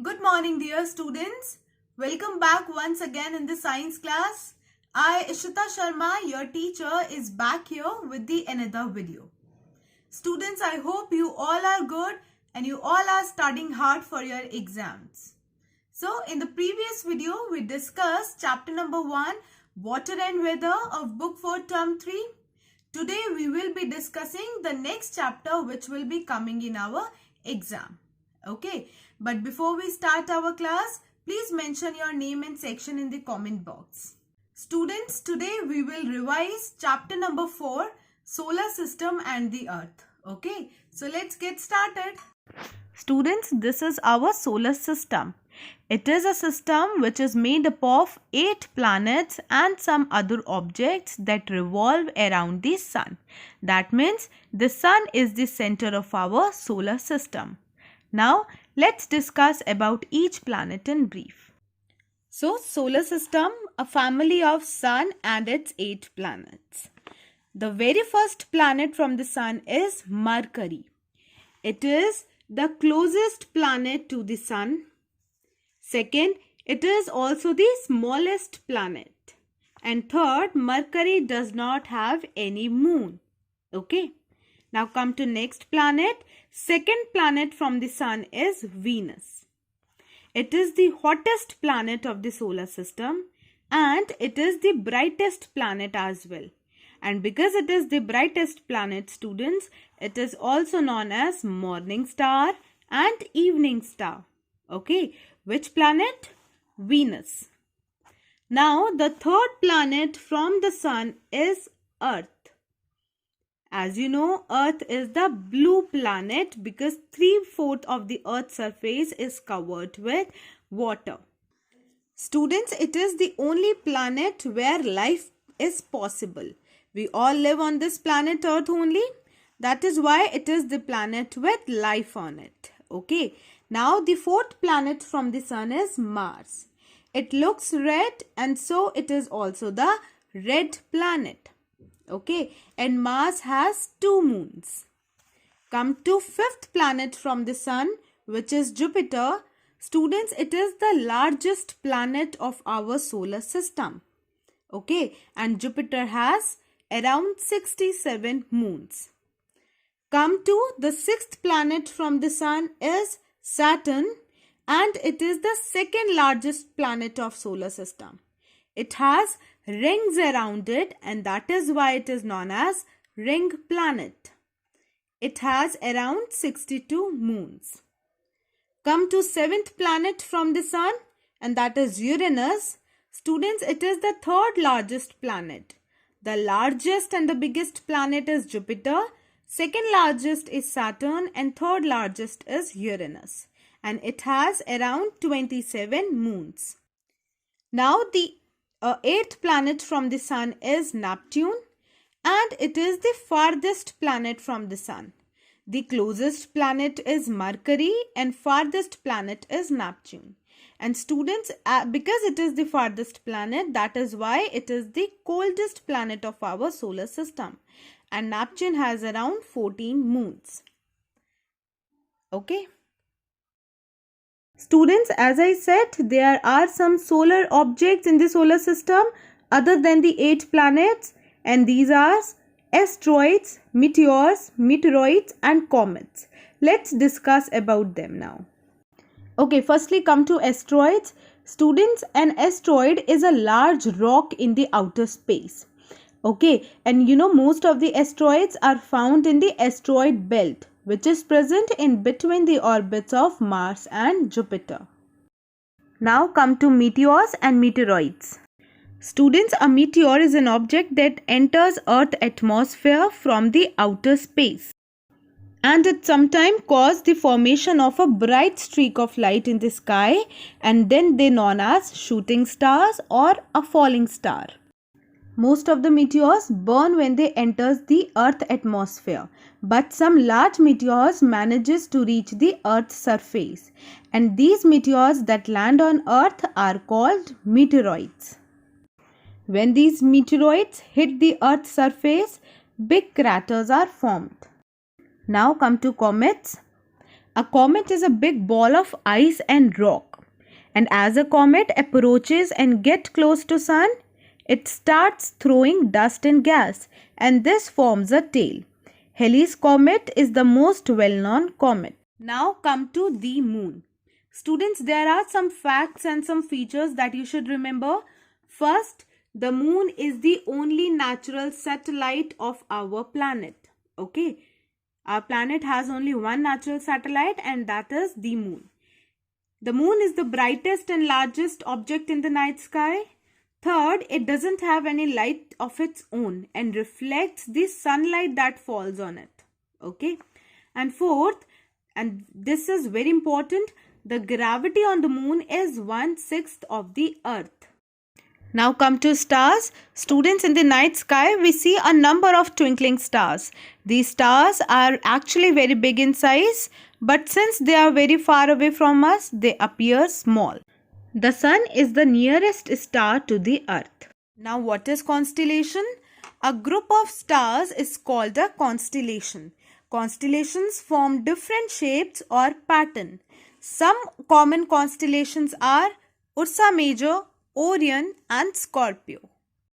Good morning, dear students. Welcome back once again in the science class. I, Ishita Sharma, your teacher, is back here with the another video. Students, I hope you all are good and you all are studying hard for your exams. So, in the previous video, we discussed chapter number 1, Water and Weather of book 4, term 3. Today, we will be discussing the next chapter which will be coming in our exam. Okay, but before we start our class, please mention your name and section in the comment box. Students, today we will revise chapter number 4, Solar System and the Earth. Okay, so let's get started. Students, this is our solar system. It is a system which is made up of 8 planets and some other objects that revolve around the sun. That means the sun is the center of our solar system. Now, let's discuss about each planet in brief. So, solar system, a family of sun and its 8 planets. The very first planet from the sun is Mercury. It is the closest planet to the sun. Second, it is also the smallest planet. And third, Mercury does not have any moon. Okay. Now come to next planet. Second planet from the sun is Venus. It is the hottest planet of the solar system and it is the brightest planet as well. And because it is the brightest planet, students, it is also known as morning star and evening star. Okay, which planet? Venus. Now the third planet from the sun is Earth. As you know, Earth is the blue planet because 3/4 of the Earth's surface is covered with water. Students, it is the only planet where life is possible. We all live on this planet Earth only. That is why it is the planet with life on it. Okay. Now, the fourth planet from the sun is Mars. It looks red and so it is also the red planet. Okay, and Mars has 2 moons. Come to fifth planet from the sun, which is Jupiter. Students, it is the largest planet of our solar system. Okay, and Jupiter has around 67 moons. Come to the sixth planet from the sun is Saturn, and it is the second largest planet of solar system. It has rings around it and that is why it is known as ring planet. It has around 62 moons. Come to seventh planet from the sun and that is Uranus. Students, it is the third largest planet. The largest and the biggest planet is Jupiter. Second largest is Saturn and third largest is Uranus. And it has around 27 moons. Now the eighth planet from the sun is Neptune and it is the farthest planet from the sun. The closest planet is Mercury and farthest planet is Neptune. And students, because it is the farthest planet, that is why it is the coldest planet of our solar system. And Neptune has around 14 moons. Okay. Students, as I said, there are some solar objects in the solar system other than the 8 planets, and these are asteroids, meteors, meteoroids and comets. Let's discuss about them now. Okay, firstly come to asteroids. Students, an asteroid is a large rock in the outer space. Okay, and you know most of the asteroids are found in the asteroid belt, which is present in between the orbits of Mars and Jupiter. Now come to meteors and meteoroids. Students, a meteor is an object that enters Earth's atmosphere from the outer space. And it sometimes causes the formation of a bright streak of light in the sky and then they are known as shooting stars or a falling star. Most of the meteors burn when they enter the Earth's atmosphere, but some large meteors manages to reach the Earth's surface, and these meteors that land on Earth are called meteoroids. When these meteoroids hit the Earth's surface, big craters are formed. Now come to comets. A comet is a big ball of ice and rock. And as a comet approaches and gets close to sun, it starts throwing dust and gas, and this forms a tail. Halley's comet is the most well-known comet. Now come to the moon. Students, there are some facts and some features that you should remember. First, the moon is the only natural satellite of our planet. Okay. Our planet has only one natural satellite, and that is the moon. The moon is the brightest and largest object in the night sky. Third, it doesn't have any light of its own and reflects the sunlight that falls on it. Okay. And fourth, and this is very important, the gravity on the moon is 1/6 of the earth. Now come to stars. Students, in the night sky, we see a number of twinkling stars. These stars are actually very big in size, but since they are very far away from us, they appear small. The sun is the nearest star to the earth. Now, what is constellation? A group of stars is called a constellation. Constellations form different shapes or pattern. Some common constellations are Ursa Major, Orion and Scorpio.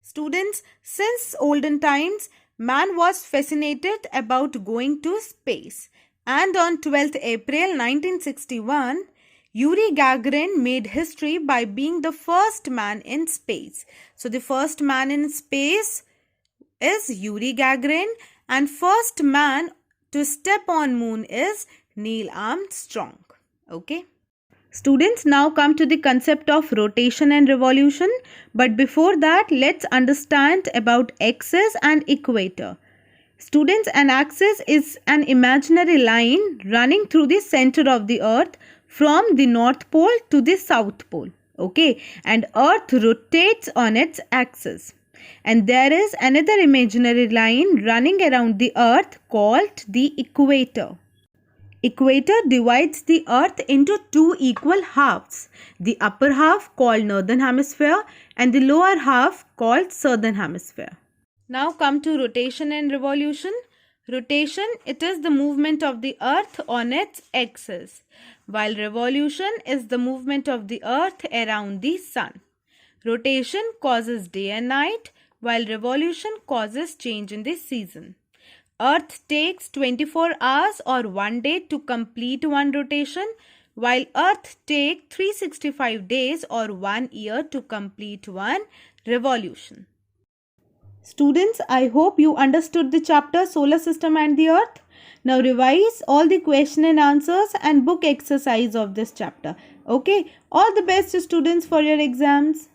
Students, since olden times, man was fascinated about going to space, and on 12th April 1961, Yuri Gagarin made history by being the first man in space. So the first man in space is Yuri Gagarin, and first man to step on moon is Neil Armstrong. Okay. Students, now come to the concept of rotation and revolution. But before that, let's understand about axis and equator. Students, an axis is an imaginary line running through the center of the earth from the North Pole to the South Pole. Okay, and earth rotates on its axis. And there is another imaginary line running around the earth called the equator. Equator divides the earth into two equal halves. The upper half called northern hemisphere and the lower half called southern hemisphere. Now come to rotation and revolution. Rotation, it is the movement of the earth on its axis, while revolution is the movement of the earth around the sun. Rotation causes day and night, while revolution causes change in the season. Earth takes 24 hours or 1 day to complete one rotation, while Earth takes 365 days or 1 year to complete one revolution. Students, I hope you understood the chapter Solar System and the Earth. Now revise all the question and answers and book exercise of this chapter. Okay, all the best students for your exams.